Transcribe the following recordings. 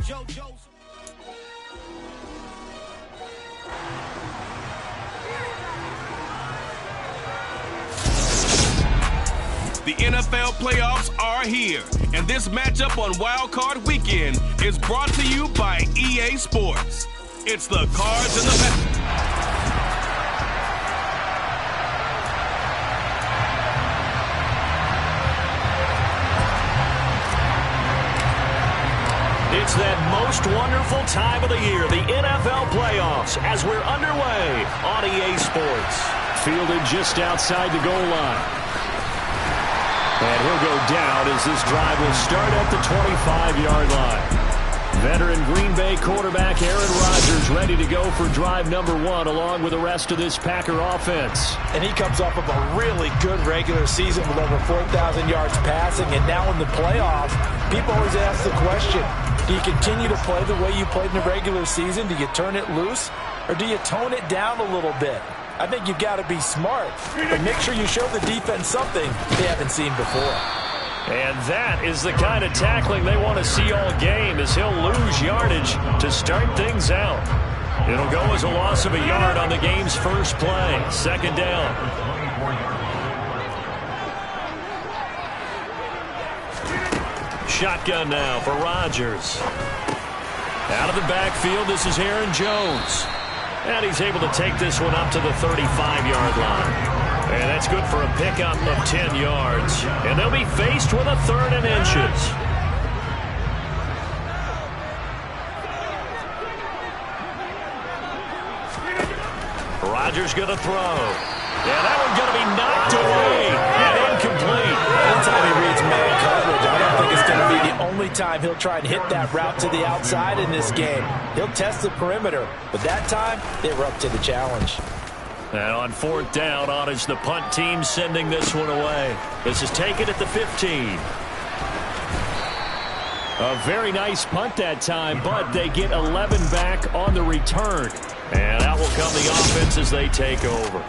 The NFL playoffs are here, and this matchup on Wildcard Weekend is brought to you by EA Sports. It's the Cards and the It's that most wonderful time of the year, the NFL playoffs, as we're underway on EA Sports. Fielded just outside the goal line. And he'll go down as this drive will start at the 25-yard line. Veteran Green Bay quarterback Aaron Rodgers ready to go for drive number 1 along with the rest of this Packer offense. And he comes off of a really good regular season with over 4,000 yards passing. And now in the playoffs, people always ask the question, do you continue to play the way you played in the regular season? Do you turn it loose? Or do you tone it down a little bit? I think you've got to be smart. But make sure you show the defense something they haven't seen before. And that is the kind of tackling they want to see all game, as he'll lose yardage to start things out. It'll go as a loss of a yard on the game's first play. Second down. Shotgun now for Rodgers. Out of the backfield, this is Aaron Jones. And he's able to take this one up to the 35-yard line. And that's good for a pickup of 10 yards. And they'll be faced with a 3rd and inches. Rodgers going to throw. Yeah, that one's going to be knocked away and incomplete. Anytime he reads man coverage, I don't think it's going to be the only time he'll try and hit that route to the outside in this game. He'll test the perimeter, but that time they were up to the challenge. And on 4th down, on is the punt team sending this one away. This is taken at the 15. A very nice punt that time, but they get 11 back on the return. And out will come the offense as they take over.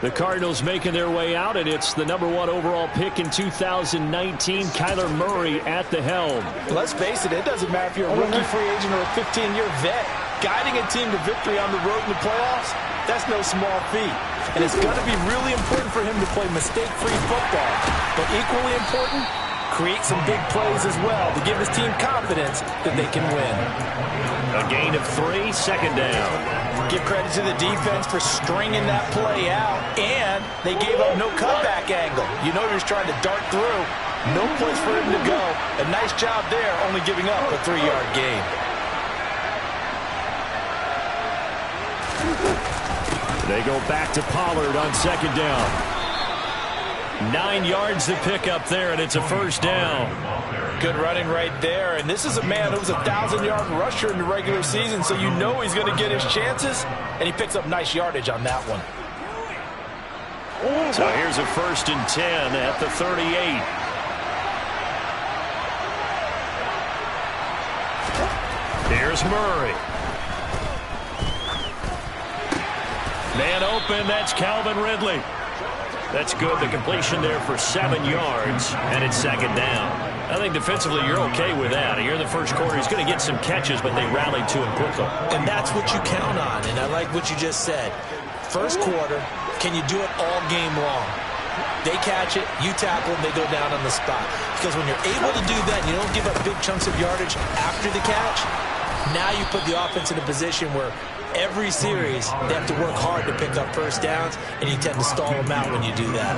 The Cardinals making their way out, and it's the number 1 overall pick in 2019, Kyler Murray at the helm. Let's face it, it doesn't matter if you're a rookie free agent or a 15-year vet. Guiding a team to victory on the road in the playoffs, that's no small feat. And it's going to be really important for him to play mistake-free football. But equally important, create some big plays as well to give his team confidence that they can win. A gain of 3, second down. Give credit to the defense for stringing that play out, and they gave up no cutback angle. You know he was trying to dart through. No place for him to go. A nice job there, only giving up a 3-yard gain. They go back to Pollard on second down. 9 yards to pick up there, and it's a first down. Good running right there, and this is a man who was a 1,000-yard rusher in the regular season, so you know he's going to get his chances, and he picks up nice yardage on that one. So here's a 1st and 10 at the 38. Here's Murray. Man open, that's Calvin Ridley. That's good, the completion there for 7 yards, and it's second down. I think defensively you're okay with that. Here in the first quarter, he's going to get some catches, but they rallied to him quickly. And that's what you count on, and I like what you just said. First quarter, can you do it all game long? They catch it, you tackle them, they go down on the spot. Because when you're able to do that and you don't give up big chunks of yardage after the catch, now you put the offense in a position where every series they have to work hard to pick up first downs, and you tend to stall them out when you do that.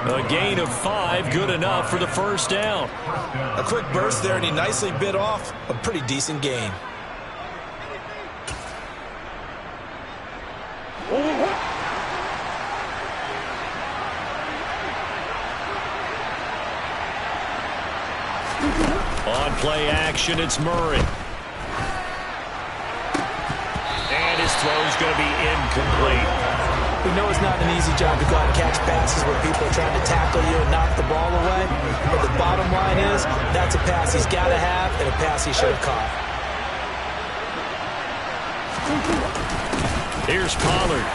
A gain of 5, good enough for the first down. A quick burst there, and he nicely bit off a pretty decent gain. On play action, it's Murray. And his throw's going to be incomplete. We know it's not an easy job to go out and catch passes where people are trying to tackle you and knock the ball away. But the bottom line is, that's a pass he's got to have and a pass he should have caught. Here's Pollard.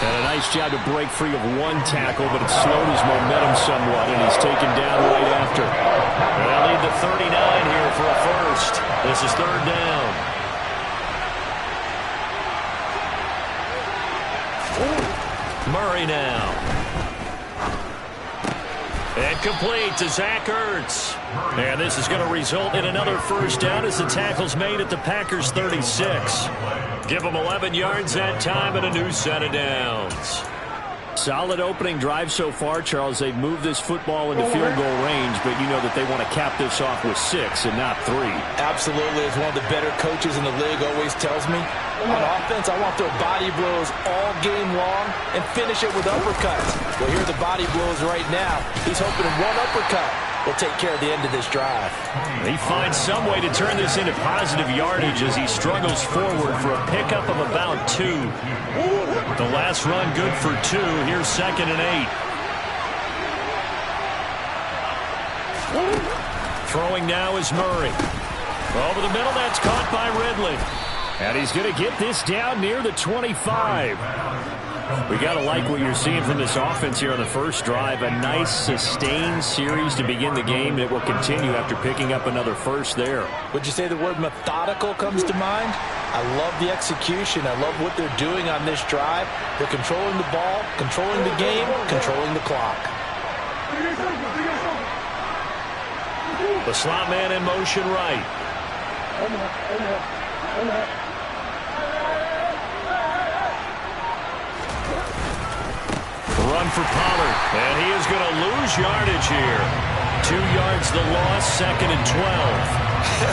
And a nice job to break free of one tackle, but it slowed his momentum somewhat, and he's taken down right after. They'll need the 39 here for a first. This is third down. Murray now. And complete to Zach Ertz. And this is going to result in another first down as the tackle's made at the Packers' 36. Give them 11 yards that time and a new set of downs. Solid opening drive so far, Charles. They've moved this football into field goal range, but you know that they want to cap this off with 6 and not 3. Absolutely. As one of the better coaches in the league always tells me, on offense, I want their body blows all game long and finish it with uppercuts. Well, here are the body blows right now. He's hoping one uppercut will take care of the end of this drive. He finds some way to turn this into positive yardage as he struggles forward for a pickup of about 2. The last run good for 2. Here's 2nd and 8. Throwing now is Murray. Over the middle, that's caught by Ridley. And he's going to get this down near the 25. We got to like what you're seeing from this offense here on the first drive. A nice, sustained series to begin the game. It will continue after picking up another first there. Would you say the word methodical comes to mind? I love the execution. I love what they're doing on this drive. They're controlling the ball, controlling the game, controlling the clock. The slot man in motion right. Run for Pollard, and he is going to lose yardage here. 2 yards the loss, 2nd and 12.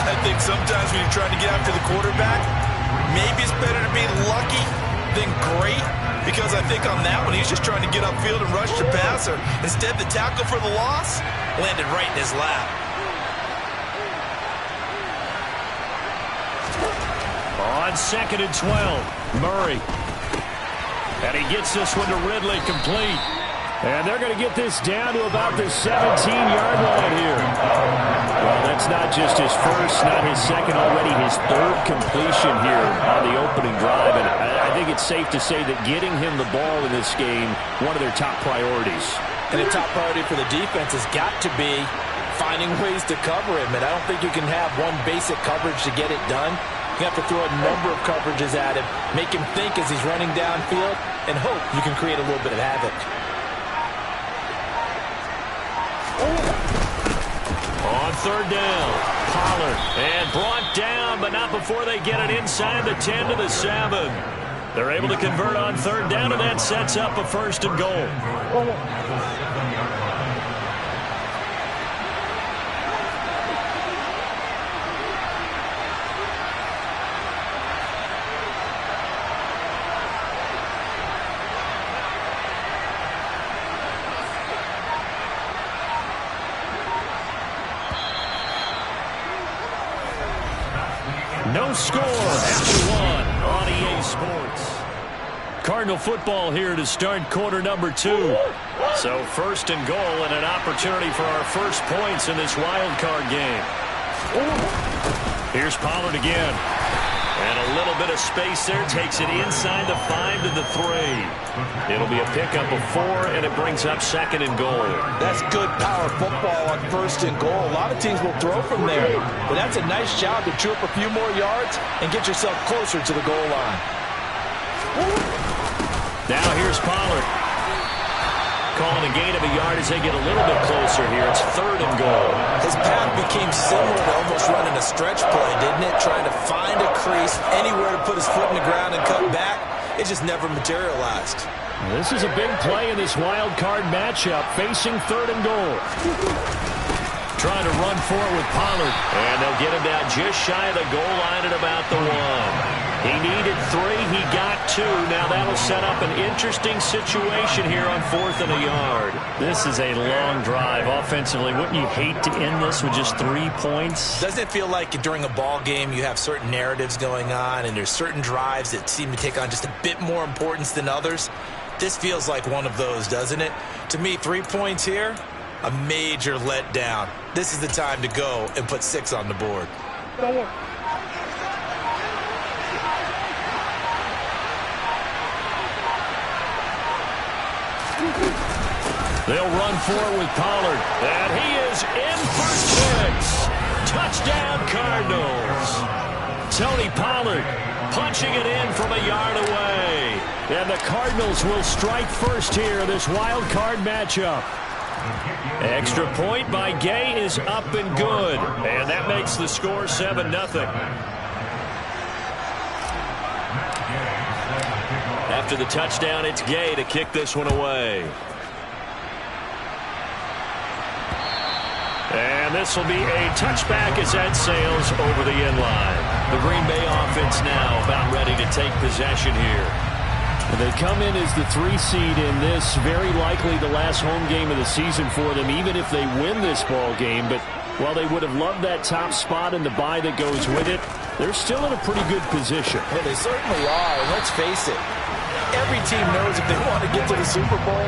I think sometimes when you're trying to get after the quarterback, maybe it's better to be lucky than great, because I think on that one, he's just trying to get upfield and rush the passer. Instead, the tackle for the loss landed right in his lap. On 2nd and 12, Murray. And he gets this one to Ridley complete. And they're going to get this down to about the 17-yard line here. Well, that's not just his first, not his second, already his 3rd completion here on the opening drive. And I think it's safe to say that getting him the ball in this game, one of their top priorities. And the top priority for the defense has got to be finding ways to cover him. And I don't think you can have one basic coverage to get it done. You have to throw a number of coverages at him, make him think as he's running downfield, and hope you can create a little bit of havoc. On 3rd down, Pollard, and brought down, but not before they get it inside the 10 to the 7. They're able to convert on 3rd down, and that sets up a 1st and goal. No score after 1 on EA Sports. Cardinal football here to start quarter number 2. So 1st and goal and an opportunity for our first points in this wild card game. Here's Pollard again. And a little bit of space there. Takes it inside the 5 to the 3. It'll be a pickup of 4, and it brings up 2nd and goal. That's good power football on 1st and goal. A lot of teams will throw from there. But that's a nice job to chew up a few more yards and get yourself closer to the goal line. Now here's Pollard. Calling a gain of a yard as they get a little bit closer here. It's 3rd and goal. His path became similar to almost running a stretch play, didn't it? Trying to find a crease, anywhere to put his foot in the ground and cut back. It just never materialized. This is a big play in this wild card matchup, facing 3rd and goal. Trying to run for it with Pollard. And they'll get him down just shy of the goal line at about the 1. He needed 3. He got 2. Now that'll set up an interesting situation here on 4th and a yard. This is a long drive offensively. Wouldn't you hate to end this with just 3 points? Doesn't it feel like during a ball game you have certain narratives going on and there's certain drives that seem to take on just a bit more importance than others? This feels like one of those, doesn't it? To me, 3 points here, a major letdown. This is the time to go and put 6 on the board. They'll run for it with Pollard. And he is in for 6. Touchdown, Cardinals. Tony Pollard punching it in from a yard away. And the Cardinals will strike first here, this wild card matchup. Extra point by Gay is up and good. And that makes the score 7-0. After the touchdown, it's Gay to kick this one away. And this will be a touchback as that sails over the end line. The Green Bay offense now about ready to take possession here. And they come in as the 3 seed in this, very likely the last home game of the season for them, even if they win this ball game. But while they would have loved that top spot and the bye that goes with it, they're still in a pretty good position. Yeah, they certainly are. And let's face it, every team knows if they want to get to the Super Bowl,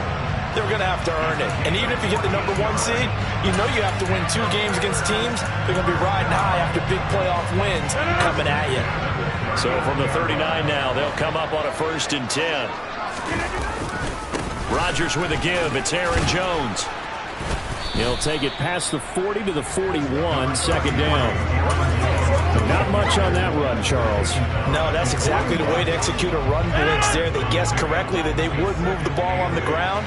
they're going to have to earn it. And even if you get the number 1 seed, you know you have to win 2 games against teams. They're going to be riding high after big playoff wins coming at you. So from the 39 now, they'll come up on a 1st and 10. Rodgers with a give. It's Aaron Jones. He'll take it past the 40 to the 41, 2nd down. Not much on that run, Charles. No, that's exactly the way to execute a run blitz there. They guessed correctly that they would move the ball on the ground,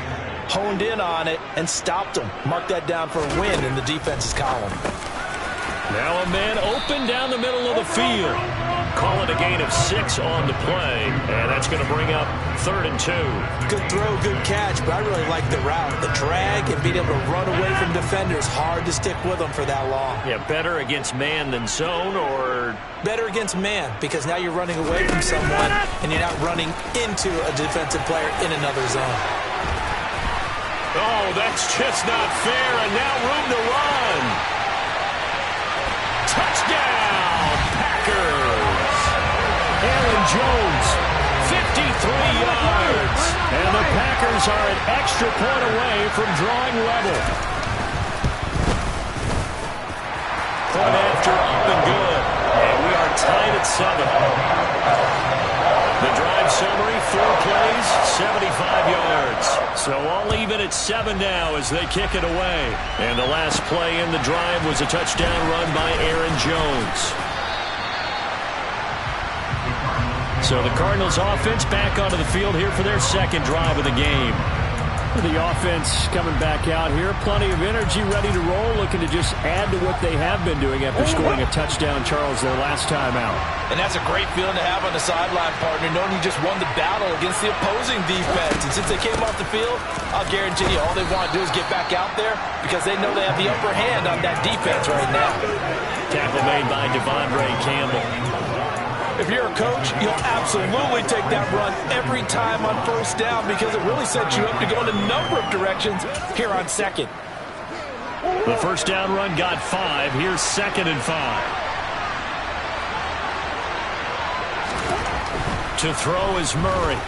honed in on it, and stopped them. Mark that down for a win in the defense's column. Now a man open down the middle of the field. Call it a gain of 6 on the play, and that's going to bring up 3rd and 2. Good throw, good catch, but I really like the route. The drag and being able to run away from defenders, hard to stick with them for that long. Yeah, better against man than zone, or? Better against man, because now you're running away from someone, and you're not running into a defensive player in another zone. Oh, that's just not fair, and now room to run. Touchdown, Packers. Aaron Jones, 53 yards. And the Packers are an extra point away from drawing level. Point after, up and good. And we are tied at 7. The drive summary, 4 plays, 75 yards. So all even at 7 now as they kick it away. And the last play in the drive was a touchdown run by Aaron Jones. So the Cardinals offense back onto the field here for their 2nd drive of the game. The offense coming back out here. Plenty of energy, ready to roll, looking to just add to what they have been doing after scoring a touchdown, Charles, their last time out. And that's a great feeling to have on the sideline, partner, knowing you just won the battle against the opposing defense. And since they came off the field, I'll guarantee you all they want to do is get back out there because they know they have the upper hand on that defense right now. Tackle made by Devondre Campbell. If you're a coach, you'll absolutely take that run every time on 1st down because it really sets you up to go in a number of directions here on 2nd. The 1st down run got 5. Here's 2nd and 5. To throw is Murray.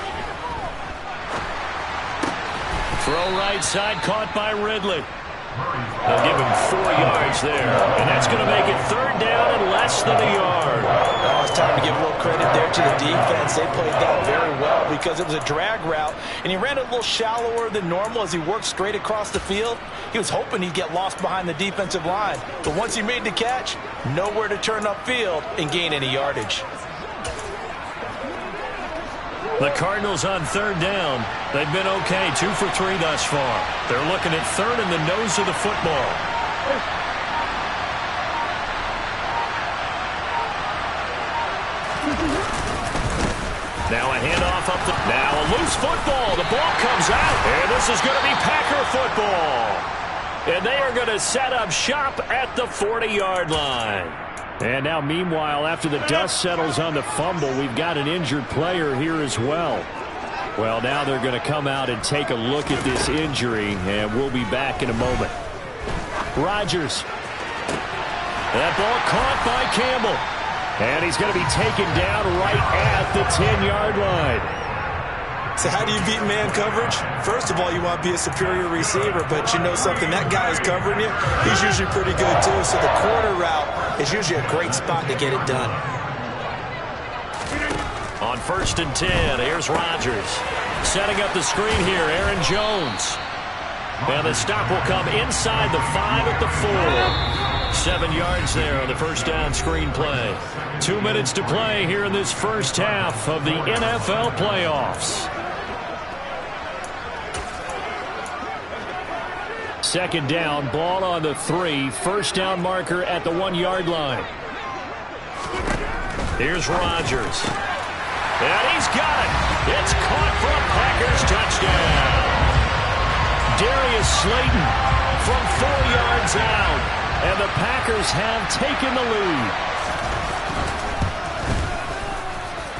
Throw right side, caught by Ridley. They'll give him 4 yards there. And that's going to make it 3rd down and less than a yard. Oh, it's time to give a little credit there to the defense. They played that very well because it was a drag route. And he ran a little shallower than normal as he worked straight across the field. He was hoping he'd get lost behind the defensive line. But once he made the catch, nowhere to turn upfield and gain any yardage. The Cardinals on 3rd down. They've been okay, 2 for 3 thus far. They're looking at 3rd in the nose of the football. Now a handoff up the... Now a loose football. The ball comes out. And this is going to be Packer football. And they are going to set up shop at the 40-yard line. And now, meanwhile, after the dust settles on the fumble, we've got an injured player here as well. Well, now they're going to come out and take a look at this injury, and we'll be back in a moment. Rodgers. That ball caught by Campbell. And he's going to be taken down right at the 10-yard line. So how do you beat man coverage? First of all, you want to be a superior receiver, but you know something, that guy is covering you. He's usually pretty good too, so the corner route is usually a great spot to get it done. On 1st and 10, here's Rodgers. Setting up the screen here, Aaron Jones. And the stop will come inside the 5 at the 4. 7 yards there on the first down screen play. 2 minutes to play here in this first half of the NFL playoffs. Second down, ball on the 3. First down marker at the 1-yard line. Here's Rodgers. And he's got it. It's caught for a Packers touchdown. Darius Slayton from 4 yards out. And the Packers have taken the lead.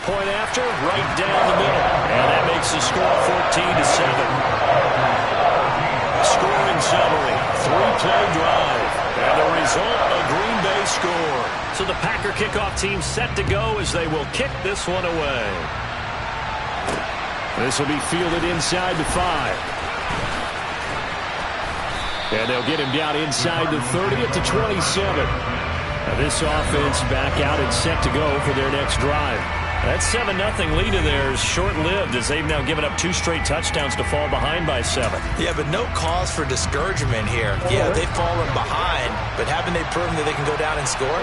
Point after, right down the middle. And that makes the score 14-7. Scoring summary, 3-play drive, and the result, a Green Bay score. So the Packer kickoff team set to go as they will kick this one away. This will be fielded inside the 5. And they'll get him down inside the 30 at the 27. Now this offense back out and set to go for their next drive. That 7-0 lead of theirs short-lived as they've now given up 2 straight touchdowns to fall behind by 7. Yeah, but no cause for discouragement here. Yeah, they've fallen behind, but haven't they proven that they can go down and score?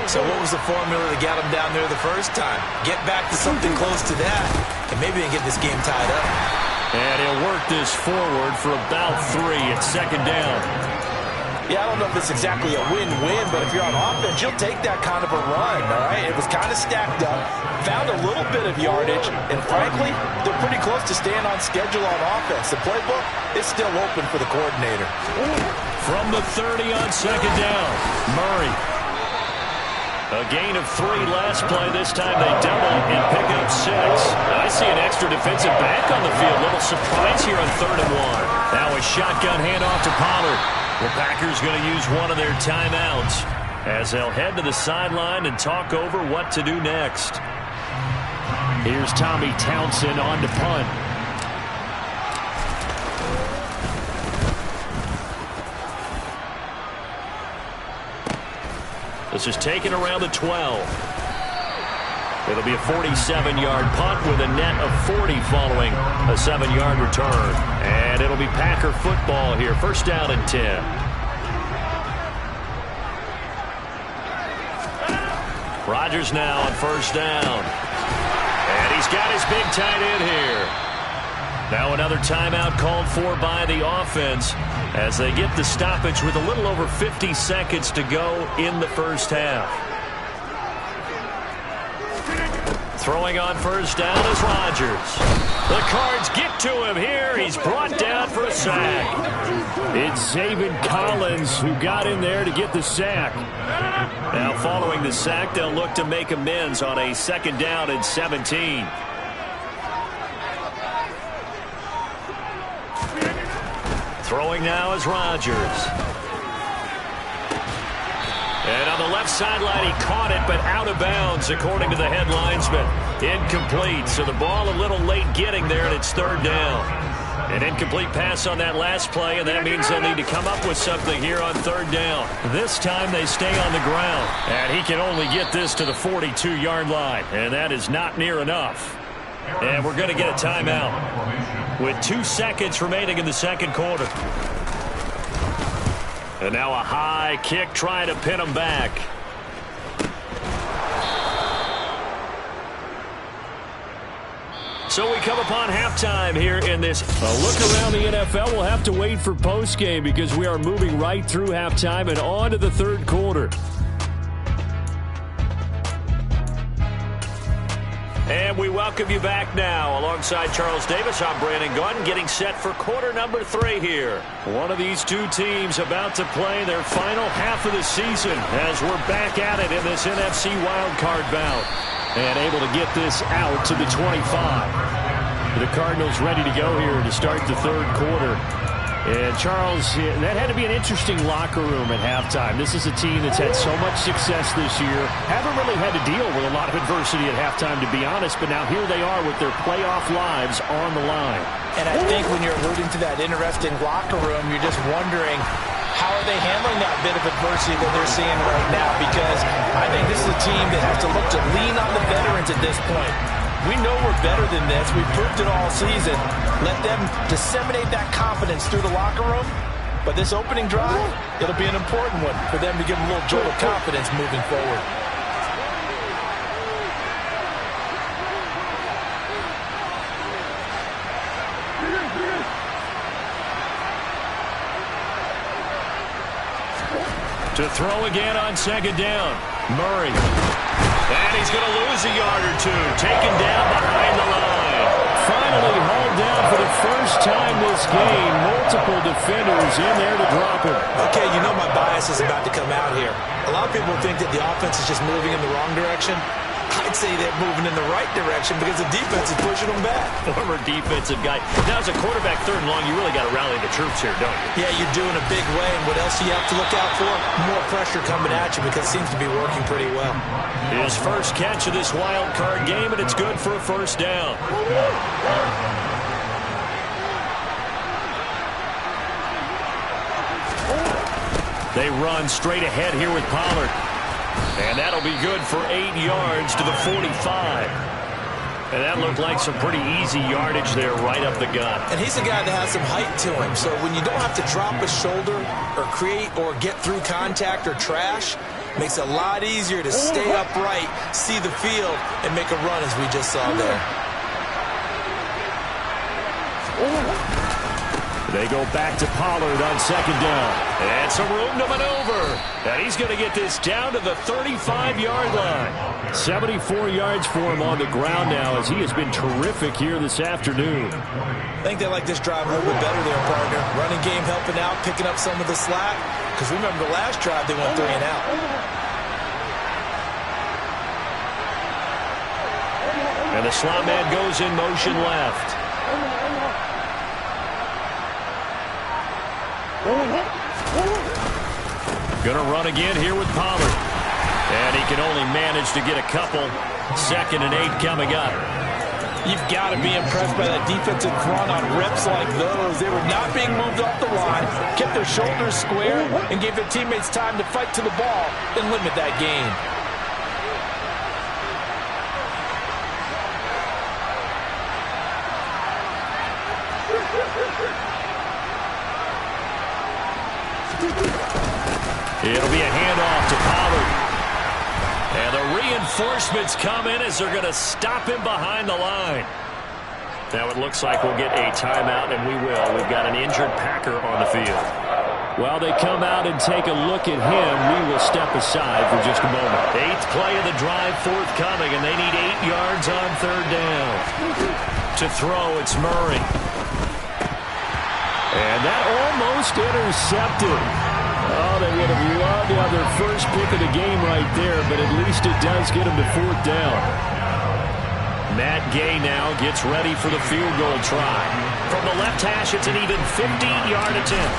So what was the formula that got them down there the first time? Get back to something close to that, and maybe they can get this game tied up. And he'll work this forward for about 3 at second down. Yeah, I don't know if it's exactly a win-win, but if you're on offense, you'll take that kind of a run, all right? It was kind of stacked up, found a little bit of yardage, and frankly, they're pretty close to staying on schedule on offense. The playbook is still open for the coordinator. From the 30 on second down, Murray. A gain of 3 last play. This time they double and pick up 6. I see an extra defensive back on the field. Little surprise here on 3rd and 1. Now a shotgun handoff to Pollard. The Packers going to use one of their timeouts as they'll head to the sideline and talk over what to do next. Here's Tommy Townsend on to punt. This is taken around the 12. It'll be a 47-yard punt with a net of 40 following a 7-yard return. And it'll be Packer football here. First down and 10. Rodgers now on first down. And he's got his big tight end here. Now another timeout called for by the offense as they get the stoppage with a little over 50 seconds to go in the first half. Throwing on first down is Rodgers. The Cards get to him here. He's brought down for a sack. It's Zaven Collins who got in there to get the sack. Now following the sack, they'll look to make amends on a second down and 17. Throwing now is Rodgers. And on the left sideline, he caught it, but out of bounds, according to the head linesman. Incomplete, so the ball a little late getting there, and it's 3rd down. An incomplete pass on that last play, and that means they'll need to come up with something here on 3rd down. This time they stay on the ground, and he can only get this to the 42-yard line, and that is not near enough. And we're going to get a timeout with 2 seconds remaining in the second quarter. And now a high kick trying to pin him back. So we come upon halftime here in this. A look around the NFL. We'll have to wait for postgame because we are moving right through halftime and on to the 3rd quarter. And we welcome you back now. Alongside Charles Davis, I'm Brandon Gaudin, getting set for quarter number 3 here. One of these two teams about to play their final half of the season as we're back at it in this NFC Wildcard bout. And able to get this out to the 25. The Cardinals ready to go here to start the 3rd quarter. And Charles, that had to be an interesting locker room at halftime. This is a team that's had so much success this year. Haven't really had to deal with a lot of adversity at halftime, to be honest. But now here they are with their playoff lives on the line. And I think when you're alluding to that interesting locker room, you're just wondering, how are they handling that bit of adversity that they're seeing right now? Because I think this is a team that has to look to lean on the veterans at this point. We know we're better than this. We've proved it all season. Let them disseminate that confidence through the locker room, But this opening drive, it'll be an important one for them to give them a little jolt of confidence moving forward. To throw again on second down. Murray. And he's going to lose a yard or two. Taken down behind the line. Finally hauled down for the first time this game. Multiple defenders in there to drop him. Okay, you know my bias is about to come out here. A lot of people think that the offense is just moving in the wrong direction. I'd say they're moving in the right direction because the defense is pushing them back. Former defensive guy. Now, as a quarterback, third and long, you really got to rally the troops here, don't you? Yeah, you're doing a big way, and what else do you have to look out for? More pressure coming at you because it seems to be working pretty well. His first catch of this wild card game, and it's good for a first down. They run straight ahead here with Pollard. And that'll be good for 8 yards to the 45. And that looked like some pretty easy yardage there right up the gut. And he's a guy that has some height to him. So when you don't have to drop a shoulder or create or get through contact or trash, makes it a lot easier to stay upright, see the field, and make a run as we just saw there. They go back to Pollard on second down. And some room to maneuver. And he's going to get this down to the 35-yard line. 74 yards for him on the ground now as he has been terrific here this afternoon. I think they like this drive a little bit better there, partner. Running game helping out, picking up some of the slack. Because remember the last drive, they went 3 and out. And the slot man goes in motion left. Going to run again here with Pollard. And he can only manage to get a couple. 2nd and 8 coming up. You've got to be impressed by that defensive front on reps like those. They were not being moved off the line, kept their shoulders square, and gave their teammates time to fight to the ball and limit that gain. It'll be a handoff to Pollard. And the reinforcements come in as they're going to stop him behind the line. Now it looks like we'll get a timeout, and we will. We've got an injured Packer on the field. While they come out and take a look at him, we will step aside for just a moment. 8th play of the drive forthcoming, and they need 8 yards on third down. To throw, it's Murray. And that almost intercepted. Oh, they would have loved to have their first pick of the game right there, but at least it does get them to 4th down. Matt Gay now gets ready for the field goal try. From the left hash, it's an even 15-yard attempt.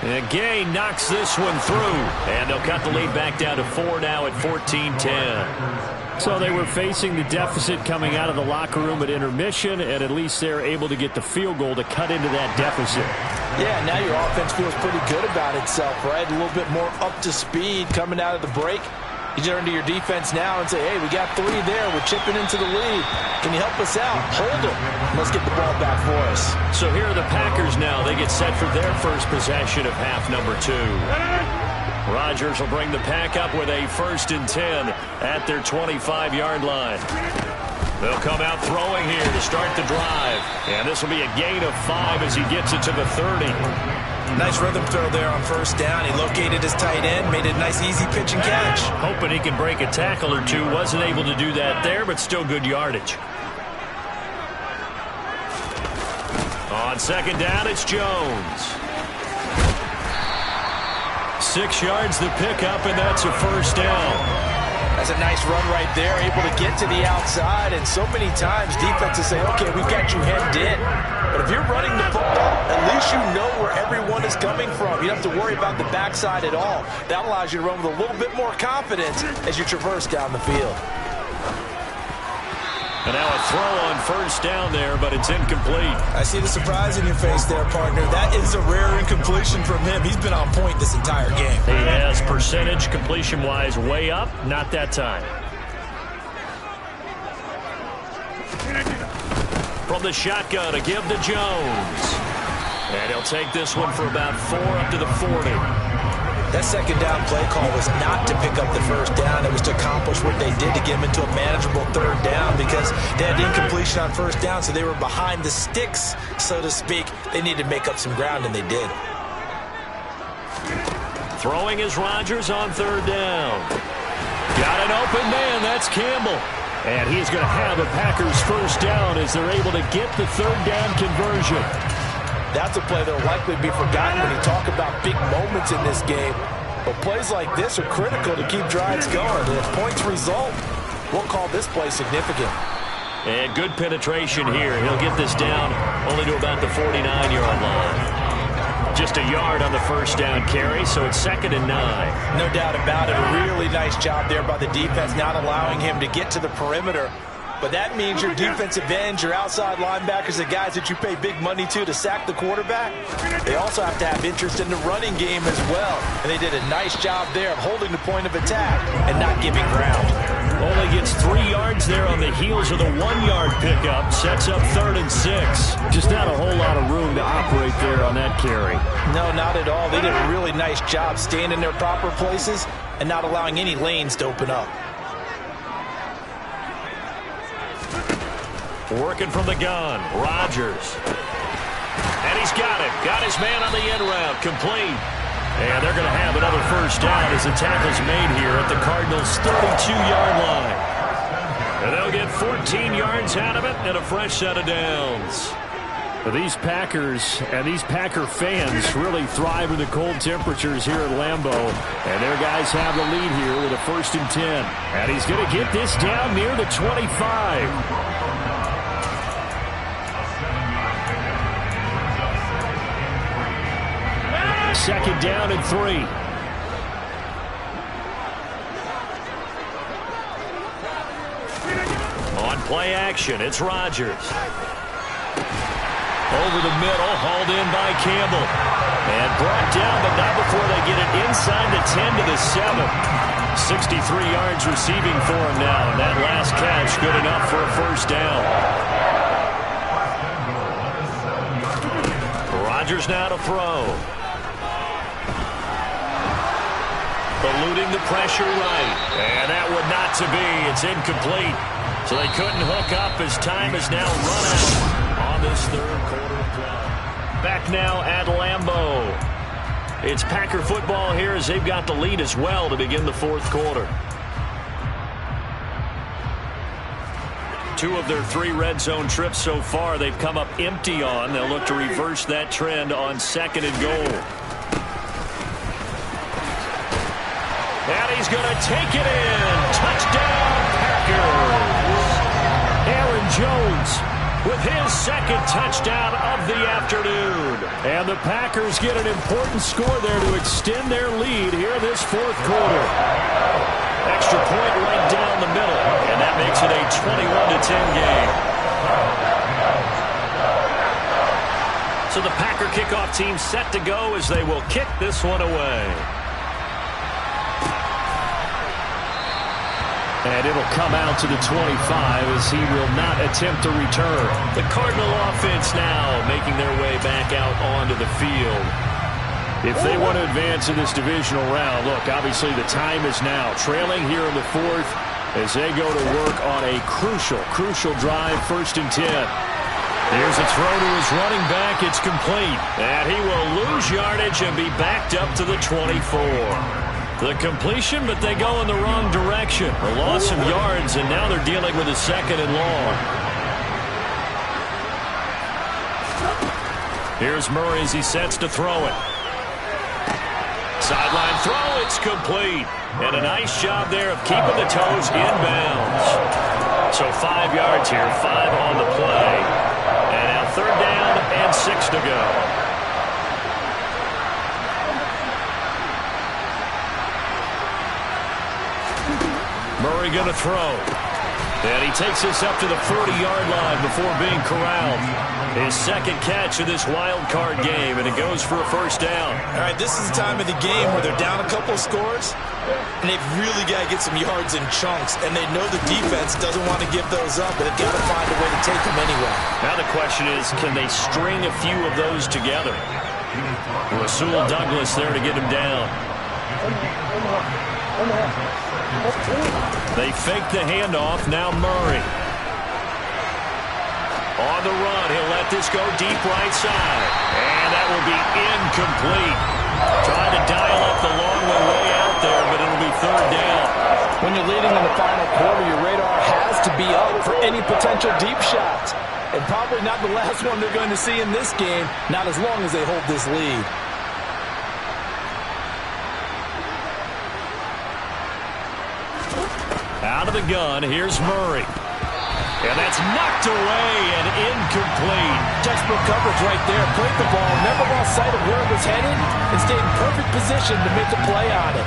And Gay knocks this one through. And they'll cut the lead back down to 4 now at 14-10. So they were facing the deficit coming out of the locker room at intermission, and at least they're able to get the field goal to cut into that deficit. Yeah, now your offense feels pretty good about itself, right? A little bit more up to speed coming out of the break. You turn to your defense now and say, hey, we got 3 there. We're chipping into the lead. Can you help us out? Hold them. Let's get the ball back for us. So here are the Packers now. They get set for their first possession of half number 2. Rodgers will bring the pack up with a 1st and 10 at their 25-yard line. They'll come out throwing here to start the drive. And this will be a gain of 5 as he gets it to the 30. Nice rhythm throw there on 1st down. He located his tight end, made a nice easy pitch and catch. Hoping he can break a tackle or two. Wasn't able to do that there, but still good yardage. On 2nd down, it's Jones. 6 yards the pickup, and that's a 1st down. That's a nice run right there, able to get to the outside. And so many times defenses say, okay, we've got you hemmed in. But if you're running the football, at least you know where everyone is coming from. You don't have to worry about the backside at all. That allows you to run with a little bit more confidence as you traverse down the field. And now a throw on 1st down there, but it's incomplete. I see the surprise in your face there, partner. That is a rare incompletion from him. He's been on point this entire game. He has percentage completion-wise way up. Not that time. From the shotgun, a give to Jones. And he'll take this one for about 4 up to the 40. That second down play call was not to pick up the first down. It was to accomplish what they did to get them into a manageable third down because they had incompletion on first down, so they were behind the sticks, so to speak. They needed to make up some ground, and they did. Throwing is Rodgers on third down. Got an open man. That's Campbell. And he's going to have a Packers first down as they're able to get the third down conversion. That's a play that will likely be forgotten when you talk about big moments in this game. But plays like this are critical to keep drives going. And if points result, we'll call this play significant. And good penetration here. He'll get this down only to about the 49-yard line. Just a yard on the first down carry, so it's 2nd and 9. No doubt about it. A really nice job there by the defense, not allowing him to get to the perimeter. But that means your defensive ends, your outside linebackers, the guys that you pay big money to sack the quarterback, they also have to have interest in the running game as well. And they did a nice job there of holding the point of attack and not giving ground. Only gets 3 yards there on the heels of the 1-yard pickup. Sets up 3rd and 6. Just not a whole lot of room to operate there on that carry. No, not at all. They did a really nice job staying in their proper places and not allowing any lanes to open up. Working from the gun, Rodgers. And he's got it. Got his man on the end route, complete. And they're going to have another first down as the tackle's made here at the Cardinals' 32-yard line. And they'll get 14 yards out of it and a fresh set of downs. These Packers and these Packer fans really thrive in the cold temperatures here at Lambeau. And their guys have the lead here with a 1st and 10. And he's going to get this down near the 25. Second down and 3. On play action, it's Rodgers. Over the middle, hauled in by Campbell. And brought down, but not before they get it inside the 10 to the 7. 63 yards receiving for him now. And that last catch good enough for a first down. Rodgers now to throw. Eluding the pressure right. And that would not to be. It's incomplete. So they couldn't hook up as time is now run out on this third quarter of play. Back now at Lambeau. It's Packer football here as they've got the lead as well to begin the fourth quarter. 2 of their 3 red zone trips so far they've come up empty on. They'll look to reverse that trend on 2nd and goal. And he's going to take it in. Touchdown, Packers. Aaron Jones with his 2nd touchdown of the afternoon. And the Packers get an important score there to extend their lead here this fourth quarter. Extra point right down the middle. And that makes it a 21-10 game. So the Packer kickoff team set to go as they will kick this one away. And it'll come out to the 25 as he will not attempt to return. The Cardinal offense now making their way back out onto the field. If they want to advance in this divisional round, look, obviously the time is now. Trailing here in the 4th as they go to work on a crucial drive, 1st and 10. Here's a throw to his running back. It's complete. And he will lose yardage and be backed up to the 24. The completion, but they go in the wrong direction. A loss of yards, and now they're dealing with a 2nd and long. Here's Murray as he sets to throw it. Sideline throw, it's complete. And a nice job there of keeping the toes inbounds. So 5 yards here, 5 on the play. And now 3rd down and 6 to go. Murray going to throw. And he takes this up to the 40-yard line before being corralled. His second catch of this wild card game, and it goes for a first down. All right, this is the time of the game where they're down a couple of scores, and they've really got to get some yards in chunks, and they know the defense doesn't want to give those up, but they've got to find a way to take them anyway. Now the question is, can they string a few of those together? Rasul Douglas there to get him down. They fake the handoff. Now Murray. On the run, he'll let this go deep right side. And that will be incomplete. Trying to dial up the long way out there, but it'll be third down. When you're leading in the final quarter, your radar has to be up for any potential deep shots. And probably not the last one they're going to see in this game, not as long as they hold this lead. Out of the gun, here's Murray. And that's knocked away and incomplete. Textbook coverage right there. Played the ball, never lost sight of where it was headed, and stayed in perfect position to make the play on it.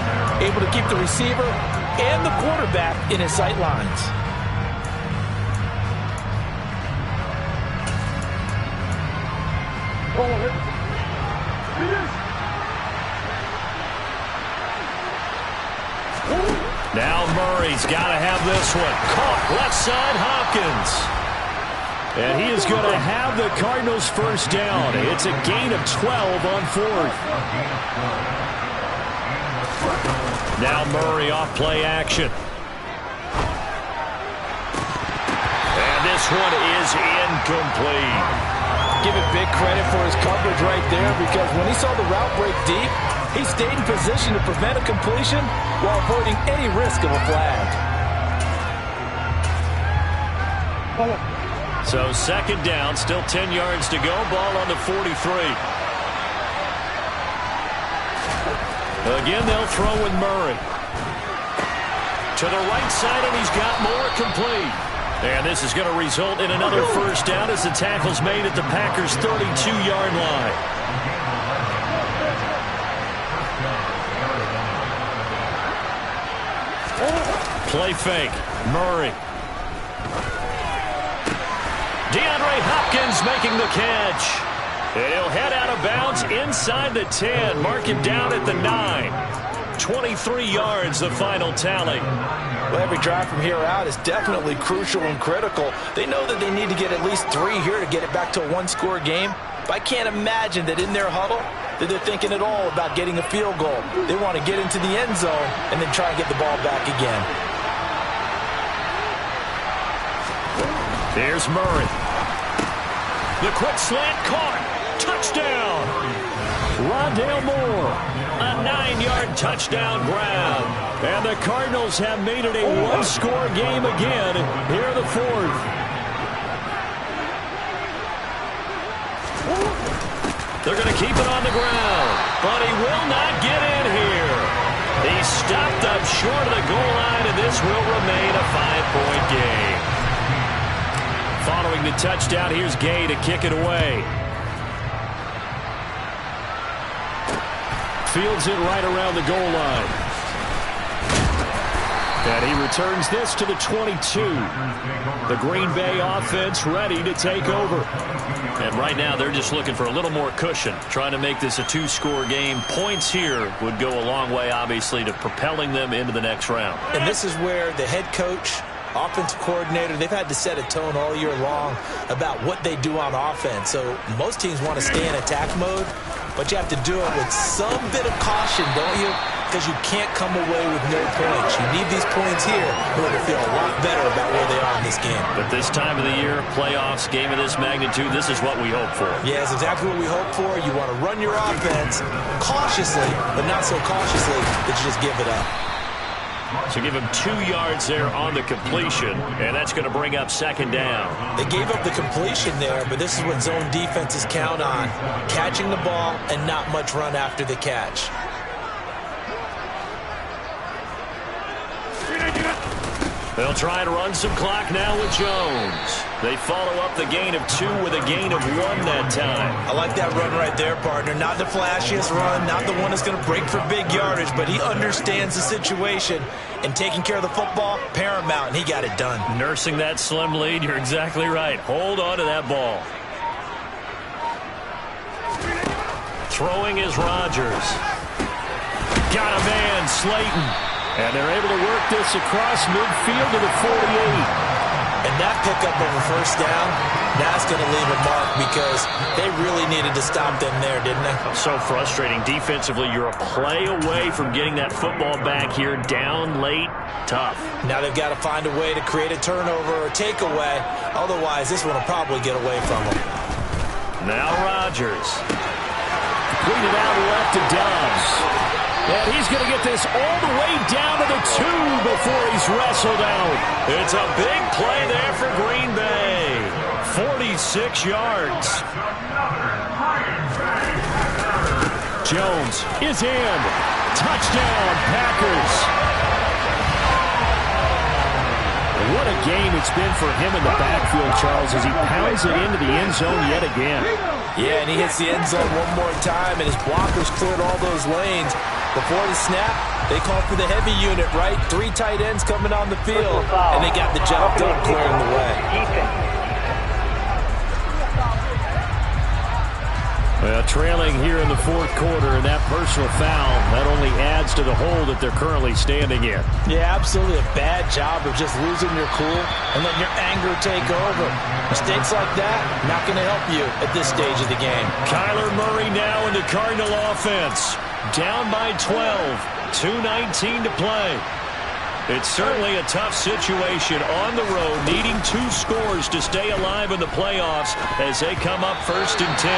Able to keep the receiver and the quarterback in his sight lines. Now Murray's got to have this one. Caught left side, Hopkins. And he is going to have the Cardinals first down. It's a gain of 12 on fourth. Now Murray off play action. And this one is incomplete. Give it big credit for his coverage right there, because when he saw the route break deep, he stayed in position to prevent a completion while avoiding any risk of a flag. So second down, still 10 yards to go. Ball on the 43. Again, they'll throw with Murray. To the right side, and he's got more complete. And this is going to result in another first down as the tackle's made at the Packers' 32-yard line. Play fake. Murray. DeAndre Hopkins making the catch. And he'll head out of bounds inside the 10. Mark him down at the 9. 23 yards, the final tally. Well, every drive from here out is definitely crucial and critical. They know that they need to get at least 3 here to get it back to a one-score game. But I can't imagine that in their huddle that they're thinking at all about getting a field goal. They want to get into the end zone and then try and get the ball back again. There's Murray. The quick slant caught. Touchdown. Rondale Moore. A 9-yard touchdown grab. And the Cardinals have made it a one-score game again here the fourth. They're going to keep it on the ground, but he will not get in here. He stopped up short of the goal line, and this will remain a 5-point game. Following the touchdown, here's Gay to kick it away. Fields it right around the goal line. And he returns this to the 22. The Green Bay offense ready to take over. And right now they're just looking for a little more cushion, trying to make this a 2-score game. Points here would go a long way, obviously, to propelling them into the next round. And this is where the head coach, offensive coordinator, they've had to set a tone all year long about what they do on offense. So most teams want to stay in attack mode, but you have to do it with some bit of caution, don't you? Because you can't come away with no points. You need these points here in order to feel a lot better about where they are in this game. But this time of the year, playoffs, game of this magnitude, this is what we hope for. Yeah, it's exactly what we hope for. You want to run your offense cautiously, but not so cautiously that you just give it up. So give him 2 yards there on the completion, and that's going to bring up second down. They gave up the completion there, but this is what zone defenses count on. Catching the ball and not much run after the catch. They'll try and run some clock now with Jones. They follow up the gain of 2 with a gain of 1 that time. I like that run right there, partner. Not the flashiest run, not the one that's going to break for big yardage, but he understands the situation, and taking care of the football, paramount, and he got it done. Nursing that slim lead, you're exactly right. Hold on to that ball. Throwing is Rodgers. Got a man, Slayton. And they're able to work this across midfield to the 48. And that pickup of a first down, that's going to leave a mark because they really needed to stop them there, didn't they? So frustrating. Defensively, you're a play away from getting that football back here. Down late, tough. Now they've got to find a way to create a turnover or takeaway. Otherwise, this one will probably get away from them. Now Rodgers. Completed out left to Dobbs. And he's going to get this all the way down to the 2 before he's wrestled out. It's a big play there for Green Bay. 46 yards. Jones is in. Touchdown, Packers. What a game it's been for him in the backfield, Charles, as he pounds it into the end zone yet again. Yeah, and he hits the end zone one more time, and his blockers cleared all those lanes. Before the snap, they called for the heavy unit, right? 3 tight ends coming on the field, and they got the job done clearing the way. Well, trailing here in the 4th quarter, and that personal foul, that only adds to the hole that they're currently standing in. Yeah, absolutely a bad job of just losing your cool and letting your anger take over. Mistakes like that, not going to help you at this stage of the game. Kyler Murray now in the Cardinal offense. Down by 12, 2:19 to play. It's certainly a tough situation on the road, needing 2 scores to stay alive in the playoffs as they come up 1st and 10.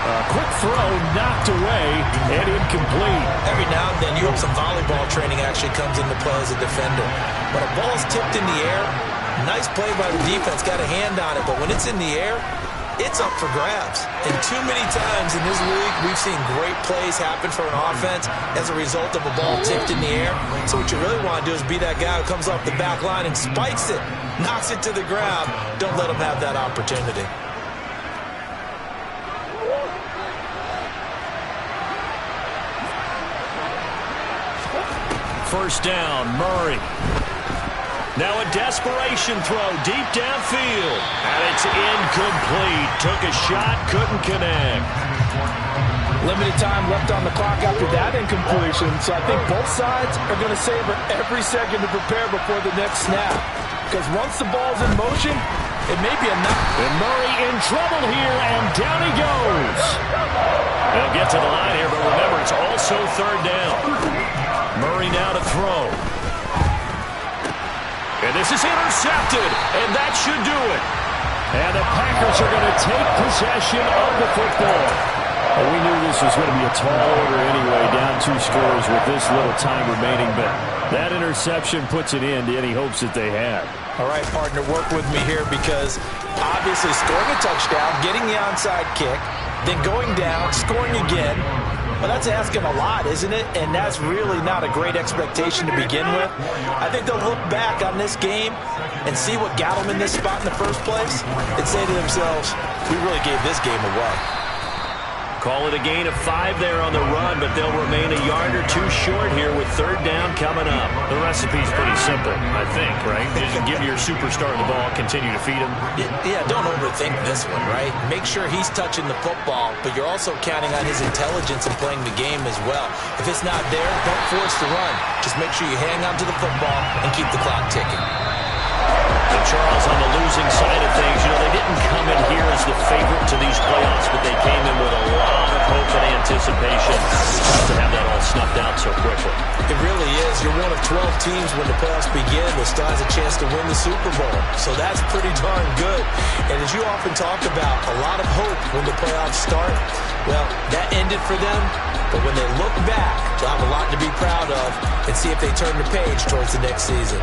A quick throw knocked away and incomplete. Every now and then you hope some volleyball training actually comes into play as a defender. When a ball's tipped in the air, nice play by the defense, got a hand on it, but when it's in the air, it's up for grabs. And too many times in this league, we've seen great plays happen for an offense as a result of a ball tipped in the air. So what you really want to do is be that guy who comes off the back line and spikes it, knocks it to the ground. Don't let him have that opportunity. First down, Murray. Now a desperation throw deep downfield. And it's incomplete. Took a shot, couldn't connect. Limited time left on the clock after that incompletion. So I think both sides are going to savor every second to prepare before the next snap. Because once the ball's in motion, it may be a knock. And Murray in trouble here, and down he goes. They'll get to the line here, but remember, it's also 3rd down. Murray now to throw. And this is intercepted, and that should do it. And the Packers are going to take possession of the football. Well, we knew this was going to be a tall order anyway, down 2 scores with this little time remaining, but that interception puts an end to any hopes that they had. All right, partner, work with me here because obviously scoring a touchdown, getting the onside kick, then going down, scoring again. Well, that's asking a lot, isn't it? And that's really not a great expectation to begin with. I think they'll look back on this game and see what got them in this spot in the first place and say to themselves, we really gave this game away. Call it a gain of 5 there on the run, but they'll remain a yard or 2 short here with 3rd down coming up. The recipe's pretty simple, I think, right? Just give your superstar the ball, continue to feed him. Yeah, don't overthink this one, right? Make sure he's touching the football, but you're also counting on his intelligence in playing the game as well. If it's not there, don't force the run. Just make sure you hang on to the football and keep the clock ticking. And Charles, on the losing side of things, you know, they didn't come in here as the favorite to these playoffs, but they came in with a lot of hope and anticipation. Tough to have that all snuffed out so quickly. It really is. You're one of 12 teams when the playoffs begin that still has a chance to win the Super Bowl. So that's pretty darn good. And as you often talk about, a lot of hope when the playoffs start. Well, that ended for them. But when they look back, they'll have a lot to be proud of and see if they turn the page towards the next season.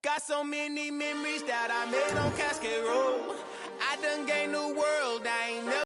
Got so many memories that I made on Cascade Road. I done gained the world.